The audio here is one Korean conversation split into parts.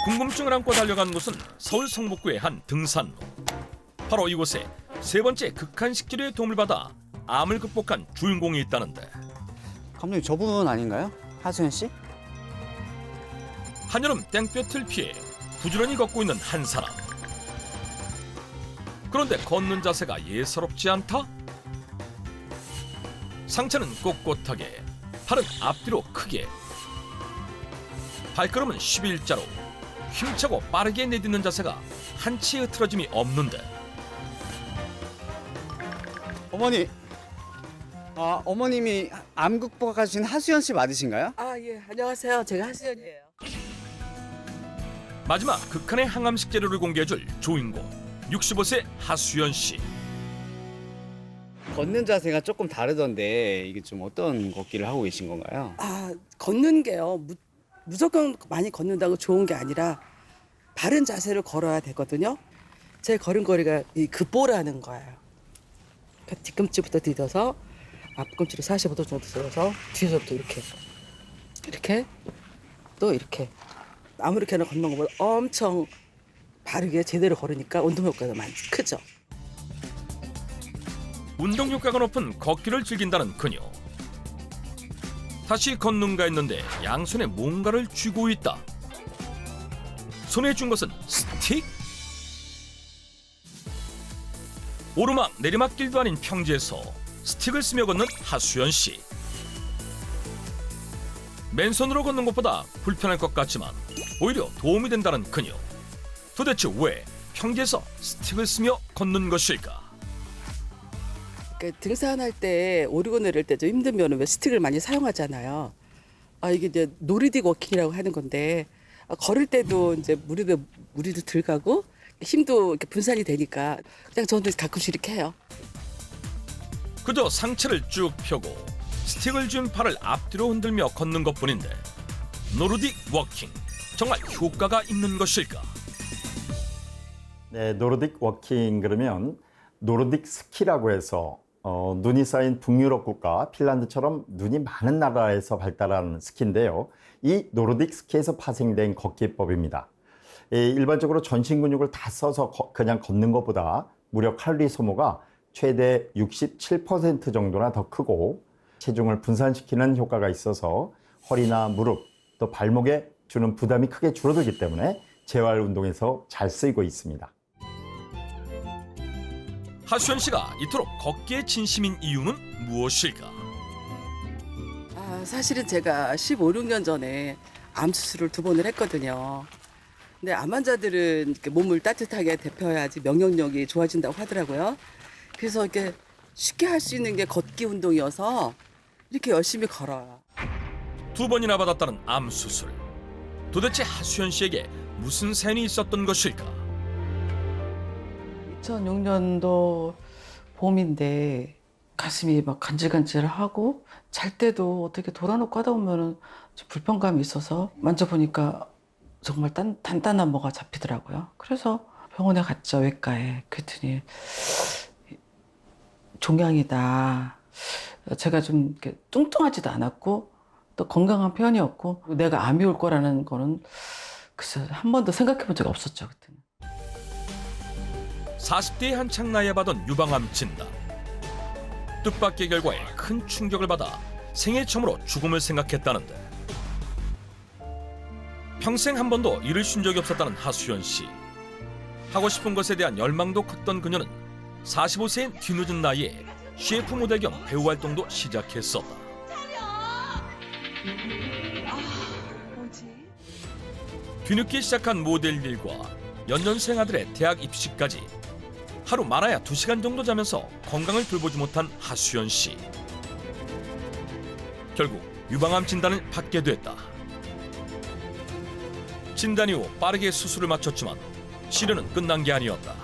궁금증을 안고 달려간 곳은 서울 성북구의 한 등산로. 바로 이곳에 세 번째 극한식 치료의 도움을 받아 암을 극복한 주인공이 있다는데, 감독님 저분 아닌가요? 하수연 씨? 한여름 땡볕을 피해 부지런히 걷고 있는 한 사람. 그런데 걷는 자세가 예사롭지 않다? 상체는 꼿꼿하게, 팔은 앞뒤로 크게, 발걸음은 11자로 힘차고 빠르게 내딛는 자세가 한치의 흐트러짐이 없는데, 어머니. 어머님이 암 극복하신 하수연 씨 맞으신가요? 아, 예. 안녕하세요. 제가 하수연이에요. 마지막 극한의 항암식 재료를 공개해줄 주인공 65세 하수연 씨. 걷는 자세가 조금 다르던데 이게 좀 어떤 걷기를 하고 계신 건가요? 아, 걷는 게요. 무조건 많이 걷는다고 좋은 게 아니라 바른 자세로 걸어야 되거든요. 제 걸음걸이가 이 급보라는 거예요. 그러니까 뒤꿈치부터 디뎌서 앞꿈치를 45도 정도 들어서 뒤에서부터 이렇게 또 이렇게 아무렇게나 걷는 것보다 엄청 바르게 제대로 걸으니까 운동 효과가 많이 크죠. 운동 효과가 높은 걷기를 즐긴다는 그녀. 다시 걷는가 했는데 양손에 뭔가를 쥐고 있다. 손에 쥔 것은 스틱? 오르막 내리막길도 아닌 평지에서 스틱을 쓰며 걷는 하수연 씨. 맨손으로 걷는 것보다 불편할 것 같지만 오히려 도움이 된다는 그녀. 도대체 왜 평지에서 스틱을 쓰며 걷는 것일까? 그러니까 등산할 때 오르고 내릴 때 좀 힘들면 왜 스틱을 많이 사용하잖아요. 이게 이제 노르딕 워킹이라고 하는 건데, 걸을 때도 이제 무리도 덜 가고 힘도 이렇게 분산이 되니까 그냥 저는 가끔씩 이렇게 해요. 그저 상체를 쭉 펴고 스틱을 쥔 팔을 앞뒤로 흔들며 걷는 것뿐인데, 노르딕 워킹, 정말 효과가 있는 것일까? 네, 노르딕 워킹 그러면 노르딕 스키라고 해서 눈이 쌓인 북유럽 국가 핀란드처럼 눈이 많은 나라에서 발달한 스키인데요. 이 노르딕 스키에서 파생된 걷기법입니다. 일반적으로 전신 근육을 다 써서 그냥 걷는 것보다 무려 칼로리 소모가 최대 67% 정도나 더 크고 체중을 분산시키는 효과가 있어서 허리나 무릎 또 발목에 주는 부담이 크게 줄어들기 때문에 재활 운동에서 잘 쓰이고 있습니다. 하수연 씨가 이토록 걷기에 진심인 이유는 무엇일까? 사실은 제가 15, 16년 전에 암 수술을 2번을 했거든요. 근데 암 환자들은 이렇게 몸을 따뜻하게 데펴야지 면역력이 좋아진다고 하더라고요. 그래서 이렇게 쉽게 할 수 있는 게 걷기 운동이어서 이렇게 열심히 걸어요. 2번이나 받았다는 암 수술. 도대체 하수연 씨에게 무슨 사연이 있었던 것일까? 2006년도 봄인데 가슴이 막 간질간질하고 잘 때도 어떻게 돌아놓고 하다 보면은 좀 불편감이 있어서 만져보니까 정말 단단한 뭐가 잡히더라고요. 그래서 병원에 갔죠, 외과에. 그랬더니 종양이다. 제가 좀 이렇게 뚱뚱하지도 않았고 또 건강한 편이었고 내가 암이 올 거라는 거는 글쎄 한 번도 생각해 본 적이 없었죠, 그때는. 40대의 한창 나이에 받은 유방암 진단. 뜻밖의 결과에 큰 충격을 받아 생애 처음으로 죽음을 생각했다는데, 평생 한 번도 일을 쉰 적이 없었다는 하수연 씨. 하고 싶은 것에 대한 열망도 컸던 그녀는 45세인 뒤늦은 나이에 CF 모델 겸 배우 활동도 시작했었다. 뒤늦게 시작한 모델 일과 연년생 아들의 대학 입시까지 하루 많아야 2시간 정도 자면서 건강을 돌보지 못한 하수연 씨. 결국 유방암 진단을 받게 됐다. 진단 이후 빠르게 수술을 마쳤지만 시련은 끝난 게 아니었다.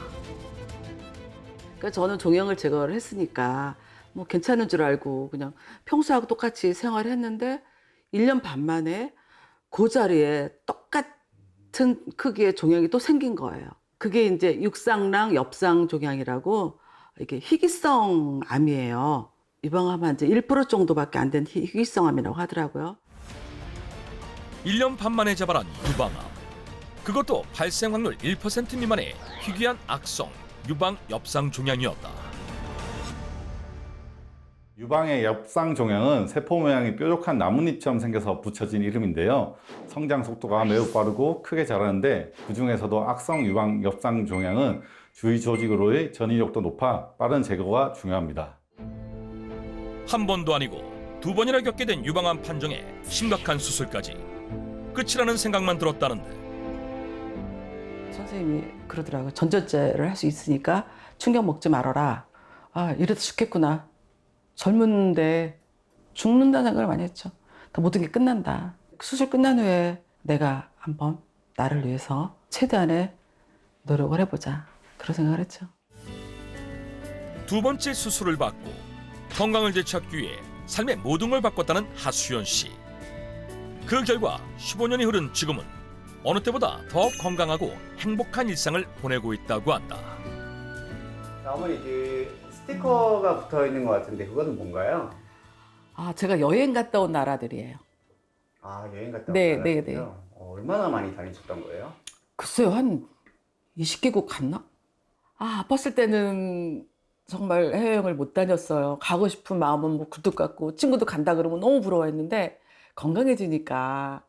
그러니까 저는 종양을 제거를 했으니까 뭐 괜찮은 줄 알고 그냥 평소하고 똑같이 생활했는데 1년 반 만에 그 자리에 똑같은 크기의 종양이 또 생긴 거예요. 그게 이제 육상랑 엽상 종양이라고 이게 희귀성 암이에요. 유방암 환자 1% 정도밖에 안 된 희귀성 암이라고 하더라고요. 1년 반 만에 자발한 유방암. 그것도 발생 확률 1% 미만의 희귀한 악성 유방 엽상 종양이었다. 유방의 엽상 종양은 세포 모양이 뾰족한 나뭇잎처럼 생겨서 붙여진 이름인데요. 성장 속도가 매우 빠르고 크게 자라는데 그 중에서도 악성 유방 엽상 종양은 주위 조직으로의 전이력도 높아 빠른 제거가 중요합니다. 한 번도 아니고 두 번이나 겪게 된 유방암 판정에 심각한 수술까지 끝이라는 생각만 들었다는데 선생님이 그러더라고요. 전절제를 할 수 있으니까 충격 먹지 말아라. 아, 이래도 죽겠구나. 젊은데 죽는다는 생각을 많이 했죠. 다 모든 게 끝난다. 수술 끝난 후에 내가 한번 나를 위해서 최대한의 노력을 해보자. 그런 생각을 했죠. 두 번째 수술을 받고 건강을 되찾기 위해 삶의 모든 걸 바꿨다는 하수연 씨. 그 결과 15년이 흐른 지금은 어느 때보다 더 건강하고 행복한 일상을 보내고 있다고 한다. 어머니 그 스티커가 붙어 있는 것 같은데 그거는 뭔가요? 아, 제가 여행 갔다 온 나라들이에요. 아 여행 갔다 네, 온 네, 거예요? 얼마나 많이 다니셨던 거예요? 글쎄요, 한 20개국 갔나? 아, 아팠을 때는 정말 해외여행을 못 다녔어요. 가고 싶은 마음은 뭐 굴뚝 같고 친구도 간다 그러면 너무 부러워했는데 건강해지니까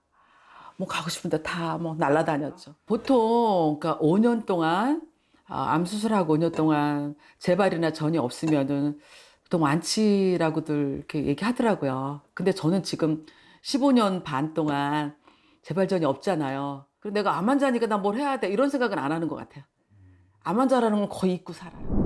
뭐 가고 싶은데 다 뭐 날아다녔죠. 보통 그러니까 5년 동안 암 수술하고 5년 동안 재발이나 전이 없으면은 보통 완치라고들 이렇게 얘기하더라고요. 근데 저는 지금 15년 반 동안 재발전이 없잖아요. 그리고 내가 암 환자니까 나 뭘 해야 돼 이런 생각은 안 하는 것 같아요. 암 환자라는 건 거의 잊고 살아요.